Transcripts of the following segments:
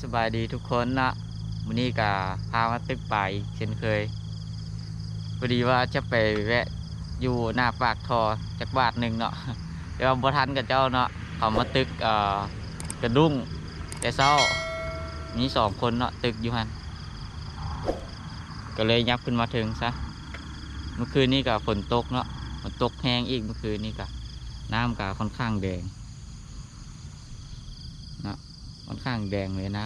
สบายดีทุกคนนะวันนี้ก็พามาตึกป่าอีกเช่นเคยพอดีว่าจะไปแวะอยู่หน้าปากทอจากบาทหนึ่งเนาะเดี๋ยวบ่ทันกับเจ้าเนาะเขามาตึกกระดุ้งแต่เศร้ามี2 คนเนาะตึกอยู่หันก็เลยยับขึ้นมาถึงซะเมื่อคืนนี้ก็ฝนตกเนาะฝนตกแห้งอีกเมื่อคืนนี้ก็น้ำก็ค่อนข้างแดงเนาะค่อนข้างแดงเลยน้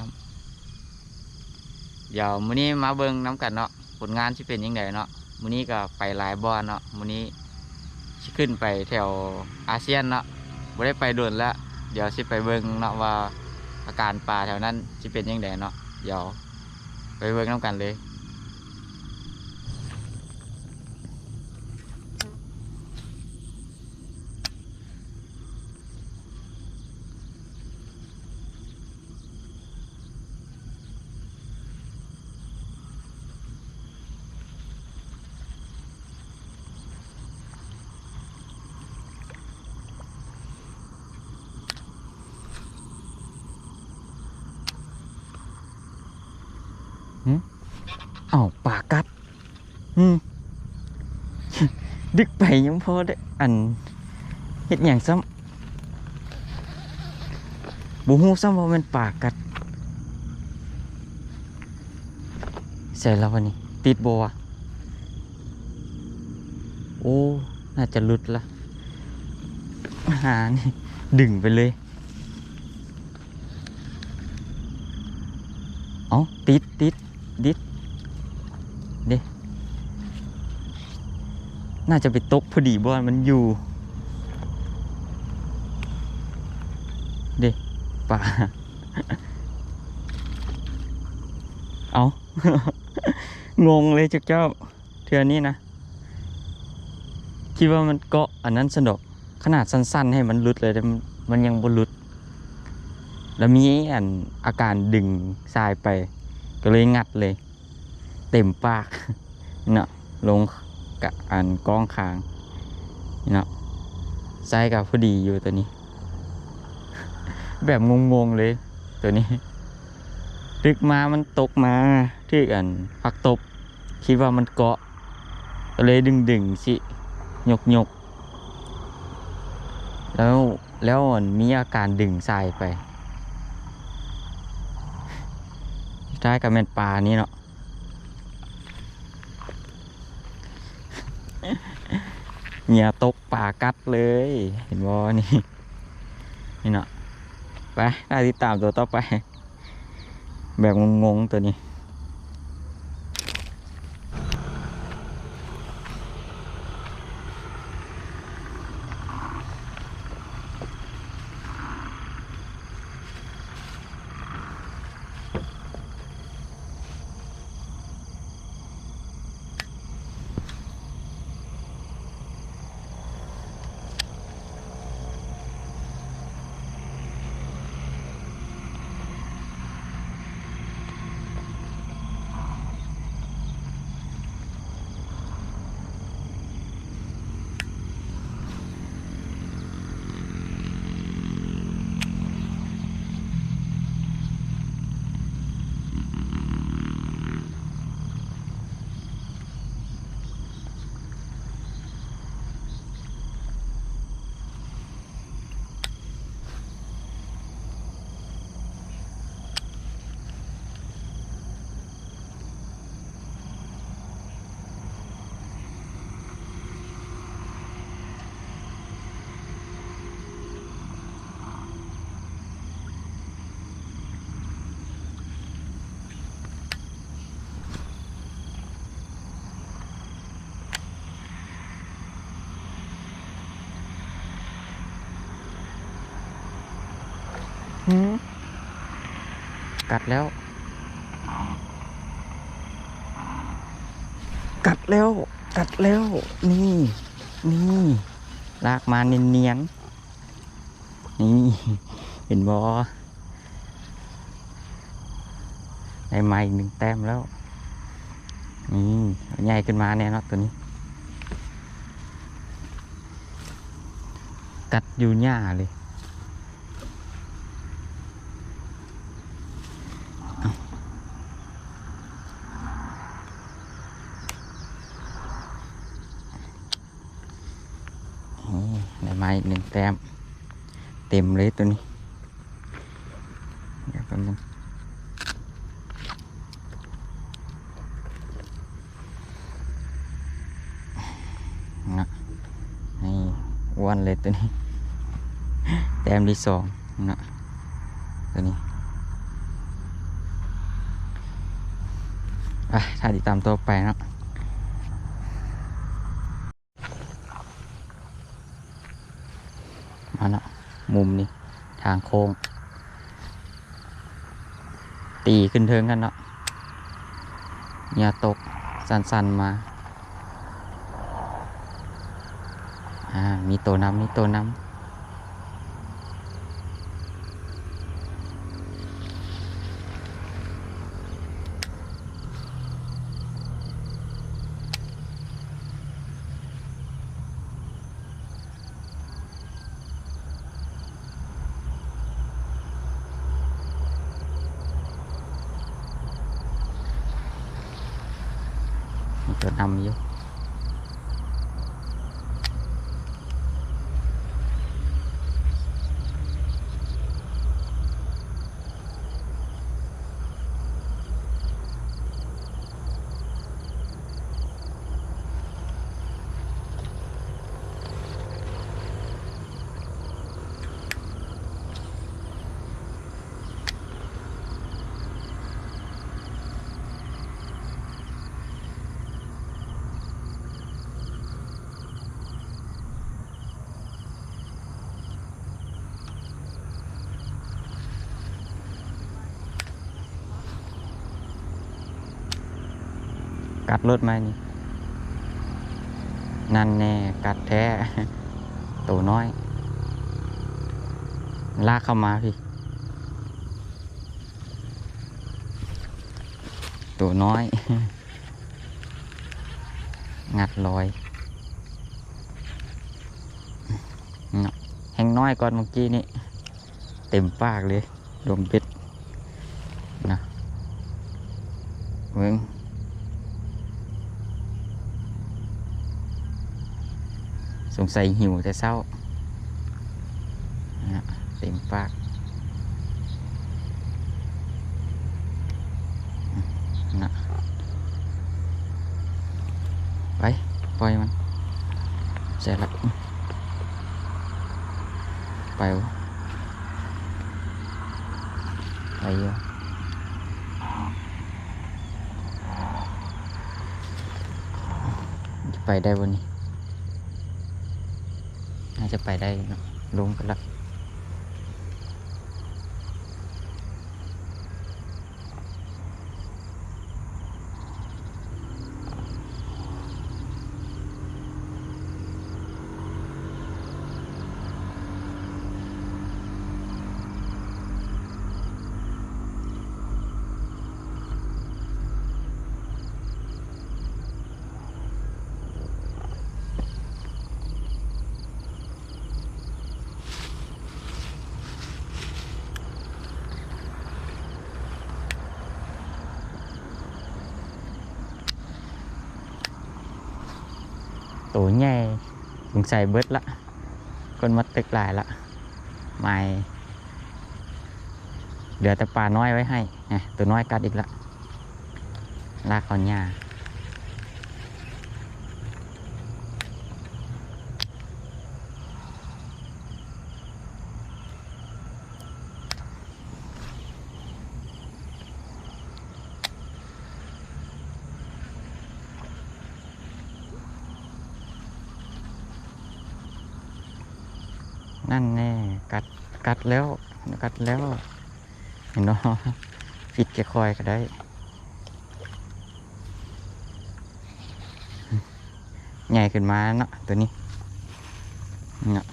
ำเดี๋ยวมื้อนี้มาเบิ่งน้ำกันเนาะผลงานที่เป็นยังไงเนาะมื้อนี้ก็ไปหลายบ่อนเนาะมื้อนี้สิขึ้นไปแถวอาเซียนเนาะบ่ได้ไปโดนแล้วเดี๋ยวสิไปเบิ่งเนาะว่าอาการป่าแถวนั้นสิเป็นยังไงเนาะเดี๋ยวไปเบิ่งน้ำกันเลยอ้าวป่ากัดดึกไปยังพอได้อันเฮ็ดหยังซ้ำบ่ฮู้ซ้ำว่ามันป่ากัดใส่แล้ววันนี้ติดบ่วะโอ้น่าจะหลุดละหานี่ดึงไปเลยเอาติดดิเด้น่าจะไปตกพอดีบอลมันอยู่เด้ป่าเอา งงเลยเจ้าเทือนี้นะคิดว่ามันเกาะอันนั้นสนุกขนาดสั้นๆให้มันหลุดเลยแต่มันยังบ่หลุดแล้วมีอันอาการดึงทรายไปก็เลยงัดเลยเต็มปากเนาะลงกับอันกองคางเนาะไซกับพอดีอยู่ตัวนี้ แบบงงๆเลยตัวนี้ตึกมามันตกมาที่อันผักตบคิดว่ามันเกาะก็เลยดึงสิยกแล้วมันมีอาการดึงทรายไปท้ายกับแม่นปลานี่เนาะเนี่ยตกป่ากัดเลยเห็นบ่นี่เนาะไปได้ติดตามตัวต่อไปแบบงงๆตัวนี้กัดแล้วนี่ลากมาเนียนๆนี่เห็นบ่ได้มาอีก1 แต้มแล้วนี่ใหญ่ขึ้นมาเนี่ยเนาะตัวนี้กัดอยู่หญ้าเลย อีก1 แต้มเต็มเลยตัวนี้เดี๋ยวแป๊บนึงนะนี่อ้วนเลยตัวนี้ แต้มที่2นะตัวนี้ถ้าติดตามตัวไปนะมาเนาะมุมนี้ทางโค้งตีขึ้นเทิงกันเนาะอย่าตกสันๆมามีตัวนำมีตัวนำมีตัวนำอยู่กัดรถไหมนี่นั่นแน่กัดแท้ ตัวน้อยลากเข้ามาพี่ตัวน้อย งัดลอยแห้งน้อยก่อนเมื่อกี้นี่เต็มปากเลยรวมเป็ดนะมึงสงสัยหิวแต่เศร้าเต็มปากนะไปปล่อยมันเสร็จแล้วไปเยอะไปได้วันนี้น่าจะไปได้นะลงกันละตัวใหญ่สงสัยเบิดละคนมาตึกหลายละไม่เหลือแต่ปลาน้อยไว้ให้ตัวน้อยกัดอีกละลากเขาหญ้านั่นแน่กัดแล้วเห็นเนาะปิดแกคอยก็ได้ใหญ่ขึ้นมาเนาะตัวนี้เนาะ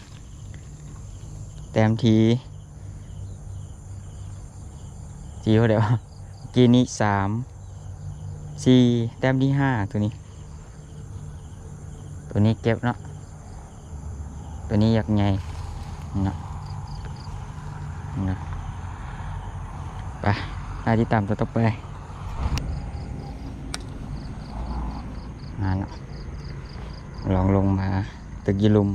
แต้มทีเดี๋ยวกีนี้3 4แต้มที่5ตัวนี้เก็บเนาะตัวนี้อยากใหญ่เนาะไปที่ตามตัวต่อไปเนาะลองลงมาตึกยีลุม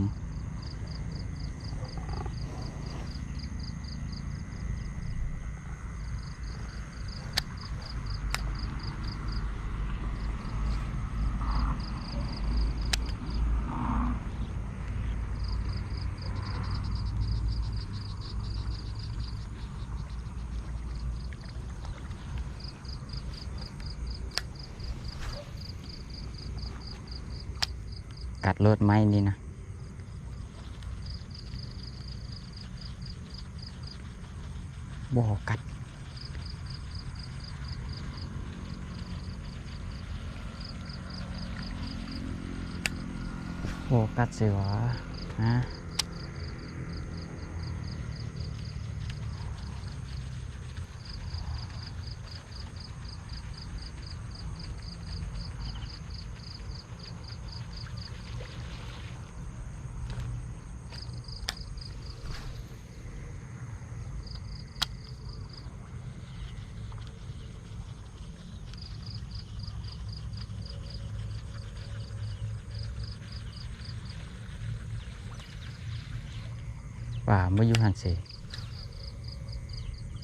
กัดรถไม้นี่นะบ่กัดบ่กัดสิวะฮะว่าไม่อยู่หันเส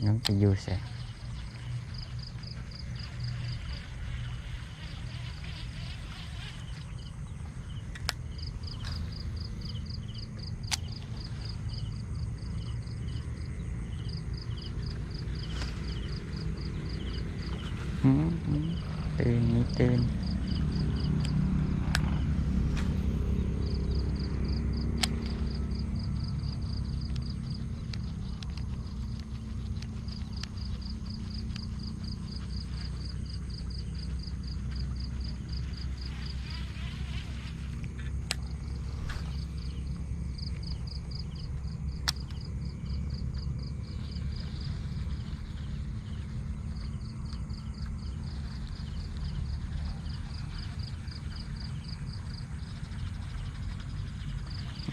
น้องไปอยู่เสตื่นนี่ตื่น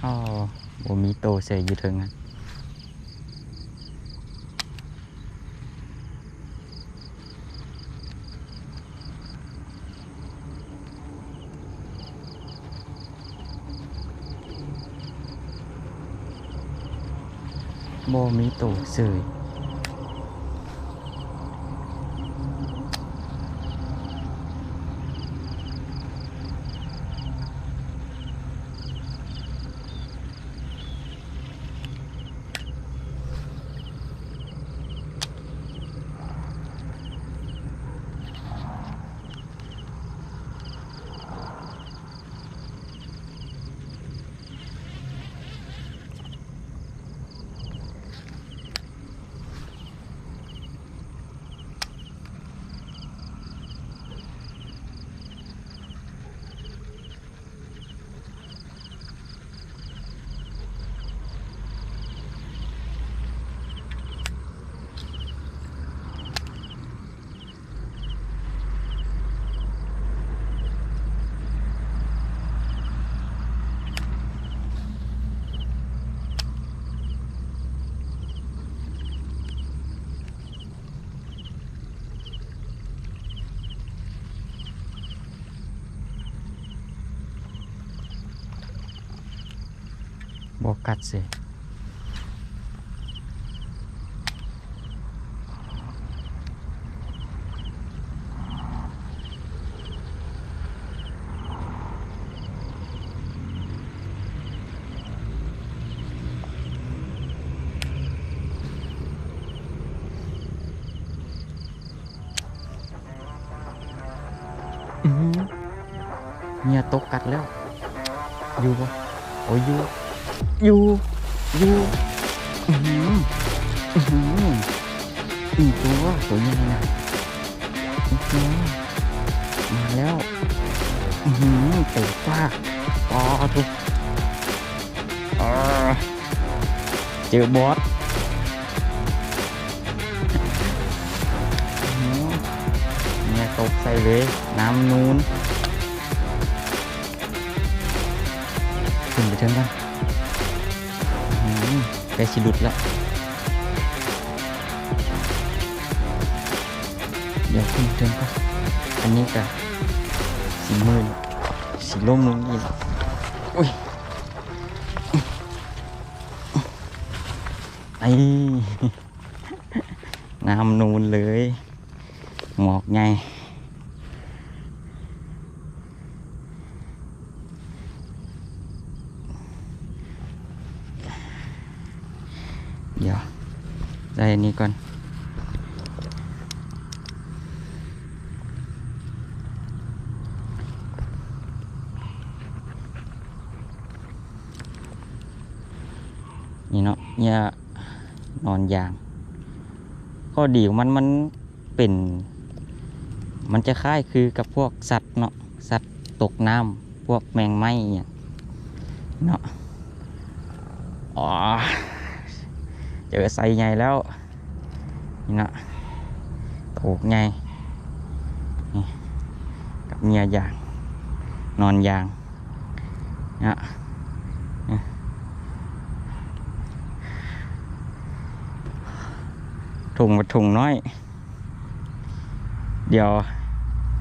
อ๋อบ่มีโตเสยอยู่ถึงอ่ะบ่มีโตเสยบ่กัดเสยเนี่ยตกกัดแล้วอยู่ปะโอ้ยอยู่ตัวใหญ่นะมาแล้วเตะฟากทุกเจอบอสเนี่ยตกใส่เลยน้ำนูนขึ้นไปเชิงกันแกสิหลุดแล้วเดี๋ยวขึ้นเชิงกันอันนี้ก็สีมืดสีล่มลงนี่อุ้ยไอ้น้ำนูนเลยหมอกไงเดี๋ยวได้อันนี้ก่อน นี่เนาะเนี่ยนอนยางข้อดีของมันเป็นมันจะคล้ายคือกับพวกสัตว์เนาะสัตว์ตกน้ำพวกแมงไม้เนี่ยเนาะอ๋อเจอไซใหญ่แล้วนี่เนาะโถกใหญ่นี่กับเมียยางนอนยางเนาะถุงน้อยเดี๋ยว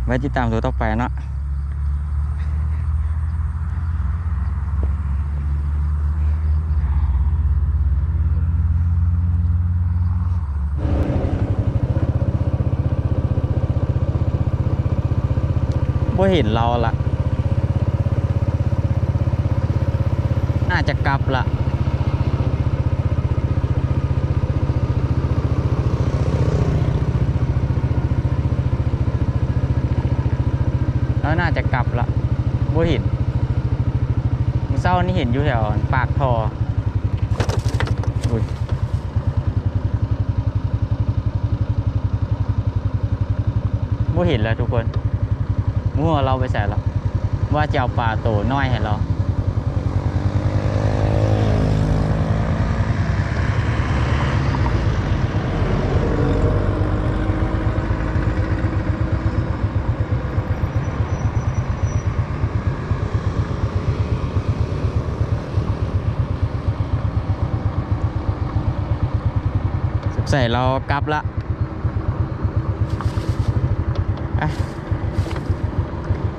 ไว้ติดตามตัวต่อไปเนาะบ่เห็นเราละน่าจะกลับละแล้วน่าจะกลับละบ่เห็นเมื่อเช้านี่เห็นอยู่แถวปากท่ออุ้ยบ่เห็นแล้วทุกคนมั่วเราไปใส่ละว่าจะเอาปลาโตน้อยให้เราใส่เรากลับละ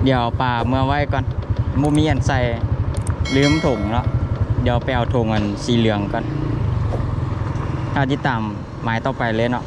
เดี๋ยวปลาเมื่อไว้ก่อนมูมีอันใส่ลืมถุงแล้วเดี๋ยวไปเอาถุงอันสีเหลืองก่อนถ้าที่ตามหมายต่อไปเลยเนาะ